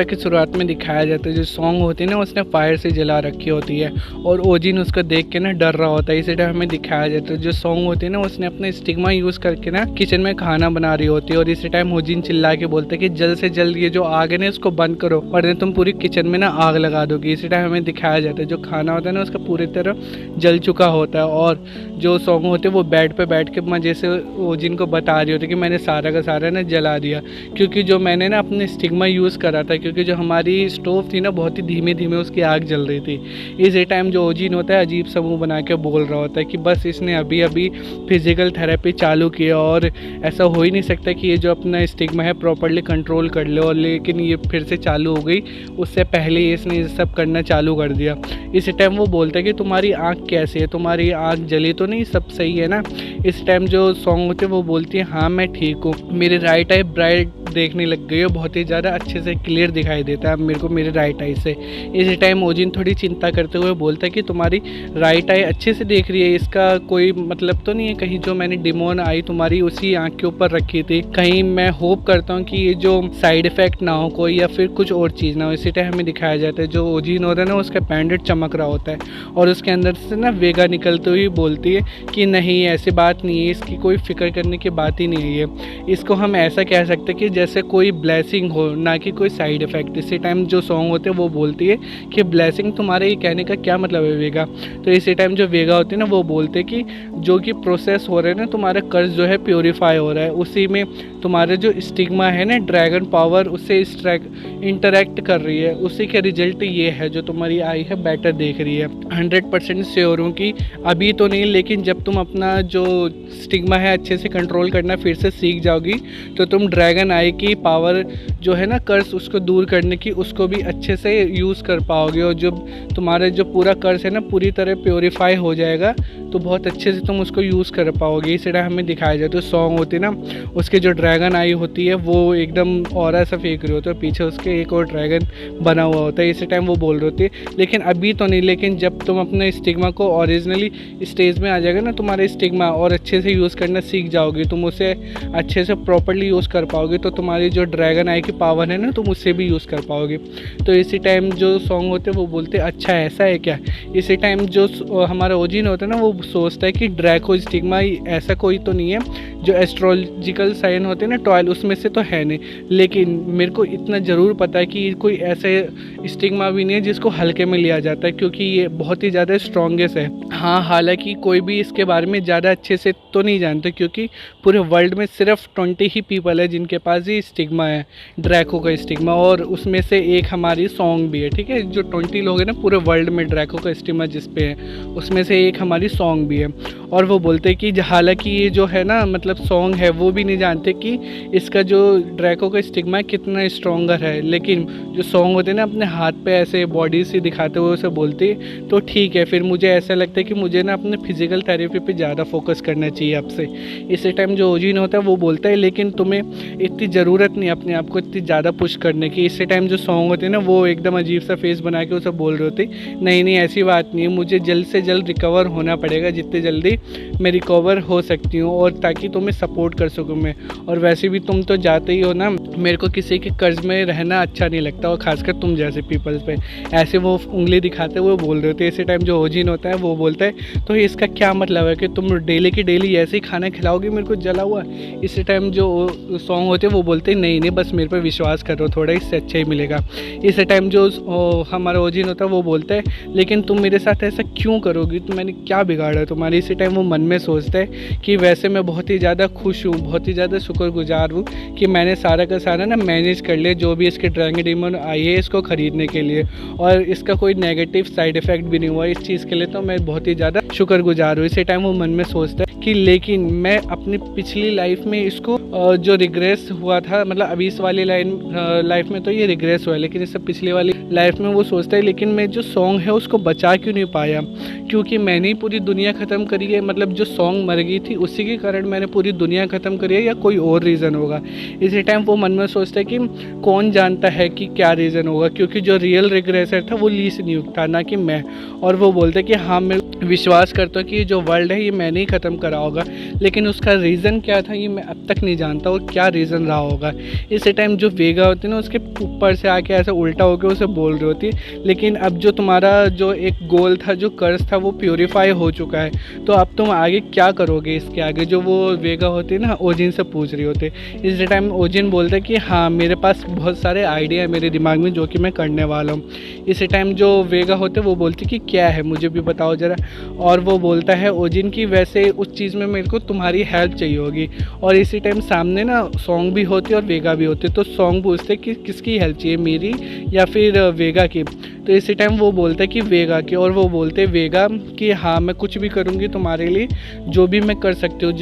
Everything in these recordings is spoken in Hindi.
चैप्टर की शुरुआत में दिखाया जाता है जो सॉन्ग होती है ना उसने फायर से जला रखी होती है और ओजिन उसको देख के ना डर रहा होता है। इसी टाइम हमें दिखाया जाता है जो सॉन्ग होती है ना उसने अपने स्टिग्मा यूज़ करके ना किचन में खाना बना रही होती है और इसी टाइम ओजिन चिल्ला के बोलते हैं कि जल्द से जल्द ये जो आग है ना इसको बंद करो वरना तुम पूरी किचन में ना आग लगा दोगी। इसी टाइम हमें दिखाया जाता है जो खाना होता है ना उसका पूरी तरह जल चुका होता है और जो सॉन्ग होते हैं वो बेड पे बैठ के मजे से ओजिन को बता रही होती है कि मैंने सारा का सारा ना जला दिया क्योंकि जो मैंने ना अपने स्टिग्मा यूज़ करा था, क्योंकि जो हमारी स्टोव थी ना बहुत ही धीमे धीमे उसकी आग जल रही थी। इसी टाइम जो ओजिन होता है अजीब सा मुँह बना के बोल रहा होता है कि बस इसने अभी अभी फिजिकल थेरेपी चालू किया और ऐसा हो ही नहीं सकता कि ये जो अपना स्टिग्मा है प्रॉपरली कंट्रोल कर ले, और लेकिन ये फिर से चालू हो गई, उससे पहले ही इसने ये सब करना चालू कर दिया। इसी टाइम वो बोलता है कि तुम्हारी आँख कैसी है, तुम्हारी आँख जली तो नहीं, सब सही है ना। इस टाइम जो सॉन्ग होते हैं वो बोलती है हाँ मैं ठीक हूँ, मेरे राइट आई ब्राइट देखने लग गई है, बहुत ही ज़्यादा अच्छे से क्लियर दिखाई देता है मेरे को मेरे राइट आई से। इसी टाइम ओजिन थोड़ी चिंता करते हुए बोलता है कि तुम्हारी राइट आई अच्छे से देख रही है, इसका कोई मतलब तो नहीं है कहीं जो मैंने डिमोन आई तुम्हारी उसी आँख के ऊपर रखी थी, कहीं मैं होप करता हूँ कि ये जो साइड इफेक्ट ना हो कोई या फिर कुछ और चीज़ ना हो। इसी टाइम हमें दिखाया जाता है जो ओजिन होता है ना उसका बैंडेड चमक रहा होता है और उसके अंदर से ना वेगा निकलते हुए बोलती है कि नहीं ऐसी बात नहीं है, इसकी कोई फिक्र करने की बात ही नहीं है, इसको हम ऐसा कह सकते हैं कि जैसे कोई ब्लेसिंग हो ना कि कोई साइड इफेक्ट। इसी टाइम जो सॉन्ग होते हैं वो बोलती है कि ब्लेसिंग तुम्हारे ये कहने का क्या मतलब है वेगा। तो इसी टाइम जो वेगा होती है ना वो बोलते हैं कि जो कि प्रोसेस हो रहा है ना तुम्हारा कर्ज जो है प्योरीफाई हो रहा है, उसी में तुम्हारे जो स्टिग्मा है ना ड्रैगन पावर उससे इंटरेक्ट कर रही है, उसी के रिजल्ट ये है जो तुम्हारी आई है बेटर देख रही है। 100% श्योर हूँ कि अभी तो नहीं लेकिन जब तुम अपना जो स्टिग्मा है अच्छे से कंट्रोल करना फिर से सीख जाओगी तो तुम ड्रैगन आई की पावर जो है ना कर्ज उसको दूर करने की उसको भी अच्छे से यूज़ कर पाओगे और जब तुम्हारा जो पूरा कर्ज है ना पूरी तरह प्योरीफाई हो जाएगा तो बहुत अच्छे से तुम उसको यूज़ कर पाओगे। इस तरह हमें दिखाया जाए तो सॉन्ग होती है ना उसके जो ड्रैगन आई होती है वो एकदम ऑरा सा फेंक रही होती है, पीछे उसके एक और ड्रैगन बना हुआ होता है। इसी टाइम वो बोल रही होती है लेकिन अभी तो नहीं, लेकिन जब तुम अपने स्टिग्मा को ओरिजिनली स्टेज में आ जाएगा ना तुम्हारा स्टिग्मा और अच्छे से यूज़ करना सीख जाओगे, तुम उसे अच्छे से प्रॉपरली यूज़ कर पाओगे तो तुम्हारी जो ड्रैगन आई की पावर है ना तुम उससे भी यूज़ कर पाओगे। तो इसी टाइम जो सॉन्ग होते हैं वो बोलते हैं अच्छा ऐसा है क्या। इसी टाइम जो हमारा ओजिन होता है ना वो सोचता है कि ड्रैको स्टिग्मा ऐसा कोई तो नहीं है, जो एस्ट्रोलॉजिकल साइन होते हैं ना 12 उसमें से तो है नहीं, लेकिन मेरे को इतना ज़रूर पता है कि कोई ऐसे स्टिग्मा भी नहीं है जिसको हल्के में लिया जाता है क्योंकि ये बहुत ही ज़्यादा स्ट्रॉन्गेस्ट है। हाँ हालांकि कोई भी इसके बारे में ज़्यादा अच्छे से तो नहीं जानते क्योंकि पूरे वर्ल्ड में सिर्फ 20 ही पीपल है जिनके पास ये स्टिग्मा है ड्रैको का स्टिग्मा, और उसमें से एक हमारी सॉन्ग भी है। ठीक है, जो 20 लोग हैं ना पूरे वर्ल्ड में ड्रैको का स्टिग्मा जिस पे है उसमें से एक हमारी सॉन्ग भी है। और वो बोलते हैं कि हालांकि ये जो है ना मतलब सॉन्ग है वो भी नहीं जानते कि इसका जो ड्रैको का स्टिग्मा है कितना स्ट्रॉन्गर है, लेकिन जो सॉन्ग होते हैं ना अपने हाथ पे ऐसे बॉडी से दिखाते हुए उसे बोलते तो ठीक है फिर मुझे ऐसा लगता है कि मुझे ना अपने फिजिकल थेरेपी पे ज़्यादा फोकस करना चाहिए आपसे। इसी टाइम जो ओजिन होता है वो बोलता है लेकिन तुम्हें इतनी ज़रूरत नहीं अपने आप को इतनी ज़्यादा पुश करने की। इसी टाइम जो सॉन्ग होते हैं ना वो एकदम अजीब सा फेस बना के उसे बोल रहे होते नहीं नहीं ऐसी बात नहीं है, मुझे जल्द से जल्द रिकवर होना पड़ेगा, जितनी जल्दी मैं रिकवर हो सकती हूँ और ताकि तुम्हें सपोर्ट कर सकूँ मैं। और वैसे भी तुम तो जाते ही हो ना, मेरे को किसी के कर्ज में रहना अच्छा नहीं लगता और खासकर तुम जैसे पीपल्स पे। ऐसे वो उंगली दिखाते हुए बोल रहे होते। इसी टाइम जो ओजिन होता है वो बोलता है तो इसका क्या मतलब है कि तुम डेली की डेली ऐसे ही खाना खिलाओगे मेरे को जला हुआ। इसी टाइम जो सॉन्ग होते हैं वो बोलते हैं नहीं नहीं बस मेरे पे विश्वास करो थोड़ा, इससे अच्छा ही मिलेगा। इसी टाइम जो हमारा ओजिन होता है वो बोलता है लेकिन तुम मेरे साथ ऐसा क्यों करोगी, तो मैंने क्या बिगाड़ा तुम्हारे। इसी टाइम वो मन में सोचता है कि वैसे मैं बहुत ही ज़्यादा खुश हूँ, बहुत ही ज़्यादा शुक्रगुजार हूँ कि मैंने सारा का सारा ना मैनेज कर लिया जो भी इसके ड्रैगन डिमन आई है इसको ख़रीदने के लिए, और इसका कोई नेगेटिव साइड इफ़ेक्ट भी नहीं हुआ। इस चीज़ के लिए तो मैं बहुत ही ज़्यादा शुक्रगुजार हूँ। इसी टाइम वो मन में सोचता है कि लेकिन मैं अपनी पिछली लाइफ में इसको जो रिग्रेस हुआ था, मतलब अभी इस वाली लाइफ में तो ये रिग्रेस हुआ है, लेकिन इससे पिछली वाली लाइफ में वो सोचता है लेकिन मैं जो सॉन्ग है उसको बचा क्यों नहीं पाया, क्योंकि मैंने ही पूरी दुनिया ख़त्म करी है, मतलब जो सॉन्ग मर गई थी उसी के कारण मैंने पूरी दुनिया ख़त्म करी है, या कोई और रीज़न होगा। इसी टाइम वो मन में सोचता है कि कौन जानता है कि क्या रीज़न होगा, क्योंकि जो रियल रिग्रेसर था वो ली स्न्यूक था, ना कि मैं। और वो बोलते कि हाँ मैं विश्वास करता हूँ कि जो वर्ल्ड है ये मैंने ही ख़त्म करा होगा, लेकिन उसका रीज़न क्या था ये मैं अब तक नहीं जानता, और क्या रीज़न रहा होगा। इसी टाइम जो वेगा होती है ना उसके ऊपर से आके ऐसे उल्टा होकर उसे बोल रही होती, लेकिन अब जो तुम्हारा जो एक गोल था, जो कर्ज था, वो प्योरीफाई हो चुका है, तो अब तुम आगे क्या करोगे इसके आगे। जो वो वेगा होती है ना ओजिन से पूछ रही होती। इसी टाइम ओजिन बोलते कि हाँ मेरे पास बहुत सारे आइडिया है मेरे दिमाग में जो कि मैं करने वाला हूँ। इसी टाइम जो वेगा होते वो बोलती कि क्या है मुझे भी बताओ ज़रा। और वो बोलता है ओजिन की वैसे उस चीज़ में मेरे को तुम्हारी हेल्प चाहिए होगी। और इसी टाइम सामने ना सॉन्ग भी होती और वेगा भी होती, तो सॉन्ग पूछते कि किसकी हेल्प चाहिए, मेरी या फिर वेगा की। तो इसी टाइम वो बोलता है कि वेगा की, और वो बोलते वेगा कि हाँ मैं कुछ भी करूँगी तुम्हारे लिए, जो भी मैं कर सकती हूँ,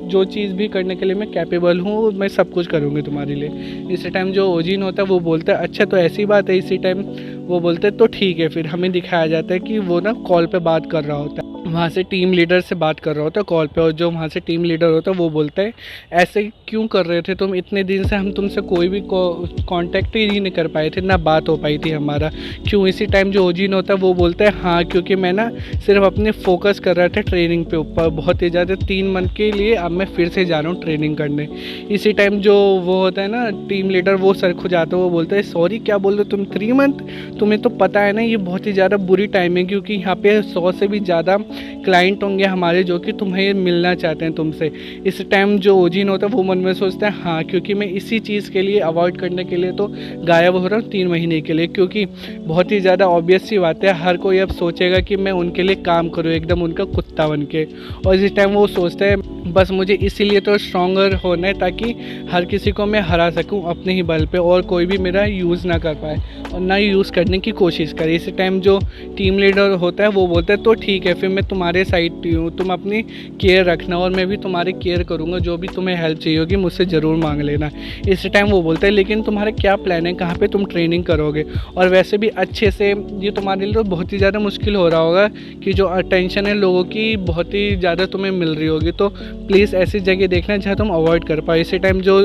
जो चीज़ भी करने के लिए मैं कैपेबल हूँ मैं सब कुछ करूँगी तुम्हारे लिए। इसी टाइम जो ओजिन होता है वो बोलता है अच्छा तो ऐसी बात है। इसी टाइम वो बोलते तो ठीक है। फिर हमें दिखाया जाता है कि वो ना कॉल पे बात कर रहा होता है, वहाँ से टीम लीडर से बात कर रहा होता है कॉल पे, और जो वहाँ से टीम लीडर होता है वो बोलता है ऐसे क्यों कर रहे थे तुम, इतने दिन से हम तुमसे कोई भी कांटेक्ट ही नहीं कर पाए थे, ना बात हो पाई थी हमारा, क्यों। इसी टाइम जो ओजिन होता है वो बोलता है हाँ क्योंकि मैं ना सिर्फ अपने फोकस कर रहा था ट्रेनिंग पे ऊपर बहुत ही ज़्यादा, 3 मंथ के लिए अब मैं फिर से जा रहा हूँ ट्रेनिंग करने। इसी टाइम जो वो होता है ना टीम लीडर वो सर खुजाता है, वो बोलता है सॉरी क्या बोल रहे हो तुम, 3 मंथ, तुम्हें तो पता है ना ये बहुत ही ज़्यादा बुरी टाइम है, क्योंकि यहाँ पे 100 से भी ज़्यादा क्लाइंट होंगे हमारे जो कि तुम्हें मिलना चाहते हैं तुमसे। इस टाइम जो ओजिन होता है वो मन में सोचता है हाँ क्योंकि मैं इसी चीज़ के लिए अवॉइड करने के लिए तो गायब हो रहा हूँ 3 महीने के लिए, क्योंकि बहुत ही ज़्यादा ऑब्वियस सी बात है, हर कोई अब सोचेगा कि मैं उनके लिए काम करूँ एकदम उनका कुत्ता बन के। और इस टाइम वो सोचता है बस मुझे इसीलिए तो स्ट्रॉन्गर होना है ताकि हर किसी को मैं हरा सकूं अपने ही बल पे, और कोई भी मेरा यूज़ ना कर पाए और ना यूज़ करने की कोशिश करे। इसी टाइम जो टीम लीडर होता है वो बोलता है तो ठीक है फिर मैं तुम्हारे साइड पे हूँ, तुम अपनी केयर रखना और मैं भी तुम्हारी केयर करूँगा, जो भी तुम्हें हेल्प चाहिए होगी मुझसे ज़रूर मांग लेना। इसी टाइम वो बोलता है लेकिन तुम्हारा क्या प्लान है, कहाँ पर तुम ट्रेनिंग करोगे, और वैसे भी अच्छे से ये तुम्हारे लिए तो बहुत ही ज़्यादा मुश्किल हो रहा होगा कि जो अटेंशन है लोगों की बहुत ही ज़्यादा तुम्हें मिल रही होगी, तो प्लीज़ ऐसी जगह देखना जहाँ तुम अवॉइड कर पाओ। इसी टाइम जो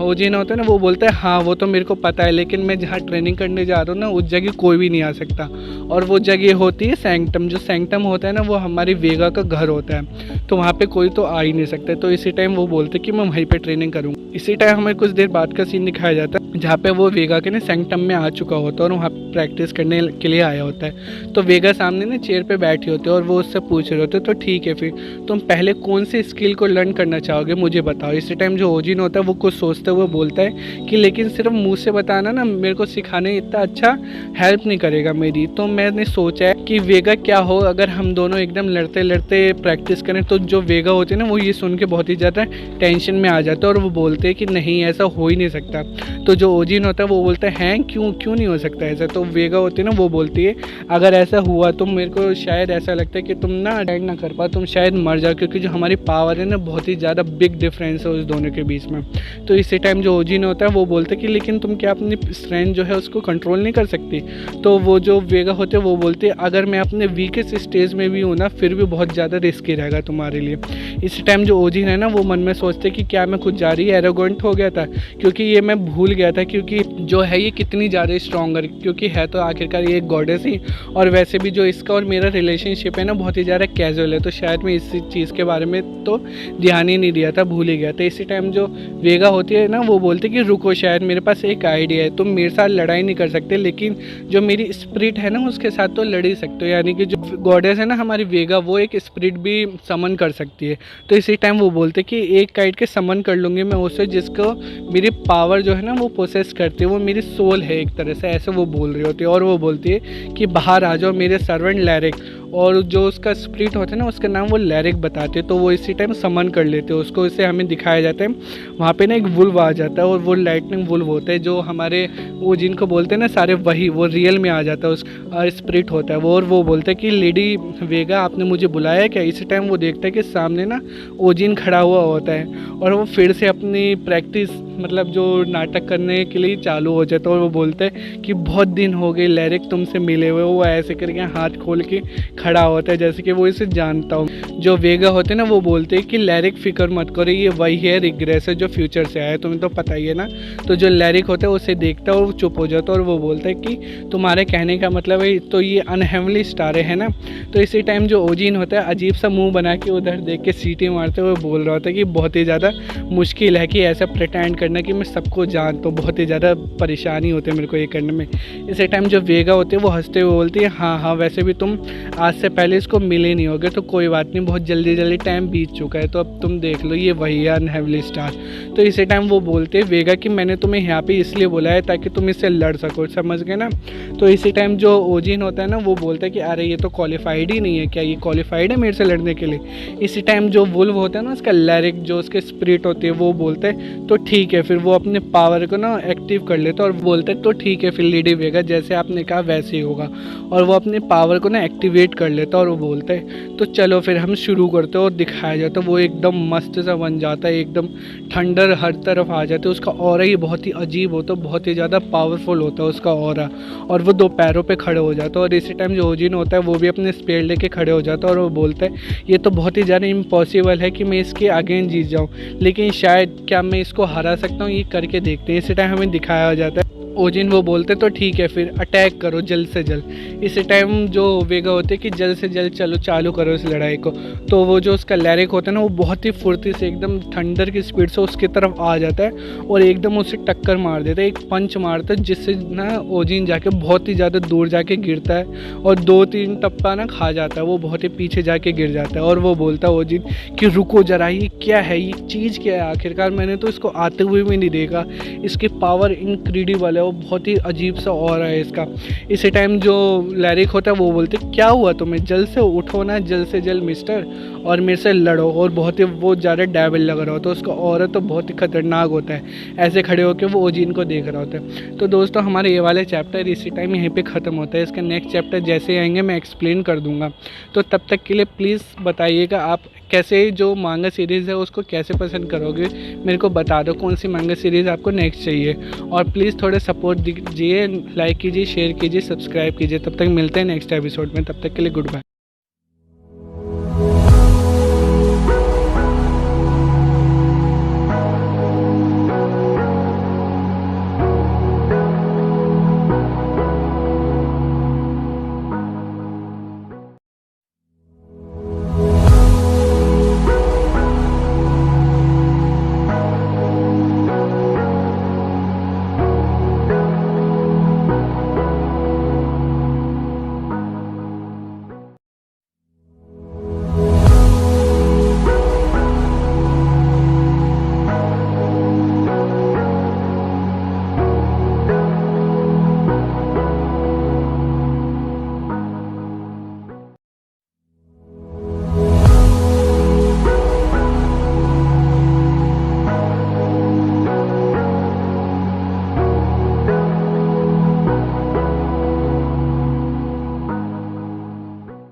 ओजिन होता है ना वो बोलता है हाँ वो तो मेरे को पता है, लेकिन मैं जहाँ ट्रेनिंग करने जा रहा हूँ ना उस जगह कोई भी नहीं आ सकता, और वो जगह होती है सैंक्टम। जो सैंक्टम होता है ना वो हमारी वेगा का घर होता है, तो वहाँ पे कोई तो आ ही नहीं सकता। तो इसी टाइम वो बोलते कि मैं वहीं पे ट्रेनिंग करूँगा। इसी टाइम हमें कुछ देर बाद का सीन दिखाया जाता है जहाँ पे वो वेगा के ना सैंक्टम में आ चुका होता है और वहाँ प्रैक्टिस करने के लिए आया होता है। तो वेगा सामने ना चेयर पे बैठी होती है और वो उससे पूछ रहे होते तो ठीक है फिर तुम पहले कौन सी स्किल को लर्न करना चाहोगे मुझे बताओ। इसी टाइम जो ओजिन होता है वो कुछ सोचते हुए बोलता है कि लेकिन सिर्फ मुँह से बताना ना मेरे को सिखाने इतना अच्छा हेल्प नहीं करेगा मेरी। तो मैंने सोचा है कि वेगा क्या हो अगर हम दोनों एकदम लड़ते लड़ते प्रैक्टिस करें। तो जो वेगा होती है ना वो ये सुन के बहुत ही ज़्यादा टेंशन में आ जाता है और वो बोलते हैं कि नहीं ऐसा हो ही नहीं सकता। तो जो ओजिन होता है वो बोलता है क्यों नहीं हो सकता ऐसा। तो वेगा होती है ना वो बोलती है अगर ऐसा हुआ तो मेरे को शायद ऐसा लगता है कि तुम ना अटेंड ना कर पाओ, तुम शायद मर जाओ, क्योंकि जो हमारी पावर है ना बहुत ही ज़्यादा बिग डिफरेंस है उस दोनों के बीच में। तो इसी टाइम जो ओजिन होता है वो बोलता है कि लेकिन तुम क्या अपनी स्ट्रेंथ जो है उसको कंट्रोल नहीं कर सकती। तो वो जो वेगा होते हैं वो बोलते हैं अगर मैं अपने वीकेस्ट स्टेज में भी हूँ ना फिर भी बहुत ज़्यादा रिस्की रहेगा तुम्हारे लिए। इस टाइम जो ओजिन है ना वो मन में सोचते कि क्या मैं कुछ ज़्यादा ही एरोगेंट हो गया था, क्योंकि ये मैं भूल गया था क्योंकि जो है ये कितनी ज़्यादा स्ट्रॉन्गर, क्योंकि है तो आखिरकार ये एक गॉडेस ही, और वैसे भी जो इसका और मेरा रिलेशनशिप है ना बहुत ही ज़्यादा कैजुअल है। तो शायद मैं इस चीज़ के बारे में तो ध्यान ही नहीं दिया था, भूल ही गया था। इसी टाइम जो वेगा होती है ना वो बोलती कि रुको शायद मेरे पास एक आइडिया है, तुम मेरे साथ लड़ाई नहीं कर सकते लेकिन जो मेरी स्पिरिट है ना उसके साथ तो लड़ ही सकते हो। यानी कि जो गॉडेस है ना हमारी वेगा वो एक स्पिरिट भी समन कर सकती है। तो इसी टाइम वो बोलते कि एक काइट के समन कर लूँगी मैं उससे जिसको मेरी पावर जो है ना वो प्रोसेस करती है, वो मेरी सोल है एक तरह से, ऐसे वो बोल रही होती है। और वो बोलती है कि बाहर आ जाओ मेरे सर्वेंट लैरिक। और जो उसका स्प्रिट होता है ना उसका नाम वो लैरिक बताते हैं। तो वो इसी टाइम समन कर लेते हैं उसको, इसे हमें दिखाया जाता है। वहाँ पे ना एक वुल्व आ जाता है और वो लाइटनिंग वुल्व होता है जो हमारे वो जिनको बोलते हैं ना सारे, वही वो रियल में आ जाता है, उस स्प्रिट होता है वो। और वो बोलता है कि लेडी वेगा आपने मुझे बुलाया है क्या। इसी टाइम वो देखता है कि सामने ना ओजिन खड़ा हुआ होता है और वो फिर से अपनी प्रैक्टिस मतलब जो नाटक करने के लिए चालू हो जाता है। और वो बोलते हैं कि बहुत दिन हो गए लैरिक तुमसे मिले हुए। वो ऐसे करके हाथ खोल के खड़ा होता है जैसे कि वो इसे जानता हो। जो वेगा होते हैं ना वो बोलते हैं कि लैरिक फिक्र मत करो, ये वही है रिग्रेसर जो फ्यूचर से आया है, तुम्हें तो पता ही है ना। तो जो लैरिक होता है उसे देखता है और वो चुप हो जाता है और वो बोलता है कि तुम्हारे कहने का मतलब है तो ये अनहेवनली स्टार है ना। तो इसी टाइम जो ओजिन होता है अजीब सा मुंह बना के उधर देख के सीटी मारते हुए बोल रहा होता है कि बहुत ही ज़्यादा मुश्किल है कि ऐसा प्रिटेंड करना कि मैं सबको जानता हूँ, बहुत ही ज़्यादा परेशानी होती है मेरे को ये करने में। इसी टाइम जो वेगा होती है वो हंसते हुए बोलती है हाँ हाँ वैसे भी तुम आज से पहले इसको मिले नहीं होगे तो कोई बात नहीं, बहुत जल्दी जल्दी टाइम बीत चुका है, तो अब तुम देख लो ये वही है अनहेवनली स्टार। तो इसी टाइम वो बोलते हैं वेगा कि मैंने तुम्हें यहाँ पे इसलिए बुलाया है ताकि तुम इससे लड़ सको, समझ गए ना। तो इसी टाइम जो ओजिन होता है ना वो बोलता है कि अरे ये तो क्वालिफाइड ही नहीं है, क्या ये क्वालिफाइड है मेरे से लड़ने के लिए। इसी टाइम जो वुल्व होता है ना उसका लैरिक जो उसके स्पिरिट होती है वो बोलते हैं तो ठीक है। फिर वो अपने पावर को ना एक्टिव कर लेता है और बोलते हैं तो ठीक है फिर लेडी वेगा जैसे आपने कहा वैसे ही होगा। और वो अपने पावर को ना एक्टिवेट कर लेता है और वो बोलते हैं तो चलो फिर हम शुरू करते हैं। और दिखाया जाता है वो एकदम मस्त सा बन जाता है, एकदम थंडर हर तरफ आ जाते हैं। उसका ऑरा ही बहुत ही अजीब होता है, बहुत ही ज़्यादा पावरफुल होता है उसका ऑरा। और वो दो पैरों पे खड़े हो जाता है। और इसी टाइम जो ओजिन होता है वो भी अपने स्पेयर लेके खड़े हो जाता है और वो बोलता है ये तो बहुत ही ज़्यादा इम्पॉसिबल है कि मैं इसके अगेंस्ट जीत जाऊँ, लेकिन शायद क्या मैं इसको हरा सकता हूँ, ये करके देखते हैं। इसी टाइम हमें दिखाया जाता है ओजिन वो बोलते तो ठीक है फिर अटैक करो जल्द से जल्द। इसी टाइम जो वेगा होते कि जल्द से जल्द चलो चालू करो इस लड़ाई को। तो वो जो उसका लैरिक होता है ना वो बहुत ही फुर्ती से एकदम थंडर की स्पीड से उसकी तरफ आ जाता है और एकदम उसे टक्कर मार देता है, एक पंच मारता है जिससे ना ओजिन जाके बहुत ही ज़्यादा दूर जाके गिरता है और 2-3 टप्पा ना खा जाता है, वो बहुत ही पीछे जाके गिर जाता है। और वो बोलता है ओजिन कि रुको जरा, ये क्या है, ये चीज़ क्या है आखिरकार, मैंने तो इसको आते हुए भी नहीं देखा, इसकी पावर इनक्रेडिबल है, वो बहुत ही अजीब सा ऑरा है इसका। इसी टाइम जो लैरिक होता है वो बोलते क्या हुआ तुम्हें, जल्द से उठो ना जल्द से जल्द मिस्टर और मेरे से लड़ो। और बहुत ही वो ज़्यादा डेविल लग रहा होता है, उसका ऑरा तो बहुत ही खतरनाक होता है। ऐसे खड़े होकर वो ओजिन को देख रहा होता है। तो दोस्तों हमारे ये वाले चैप्टर इसी टाइम यहीं पे ख़त्म होता है। इसका नेक्स्ट चैप्टर जैसे आएंगे मैं एक्सप्लेन कर दूँगा। तो तब तक के लिए प्लीज़ बताइएगा आप कैसे जो मांगा सीरीज़ है उसको कैसे पसंद करोगे, मेरे को बता दो कौन सी मांगा सीरीज़ आपको नेक्स्ट चाहिए। और प्लीज़ थोड़े सपोर्ट दीजिए, लाइक कीजिए, शेयर कीजिए, सब्सक्राइब कीजिए। तब तक मिलते हैं नेक्स्ट एपिसोड में, तब तक के लिए गुड बाय।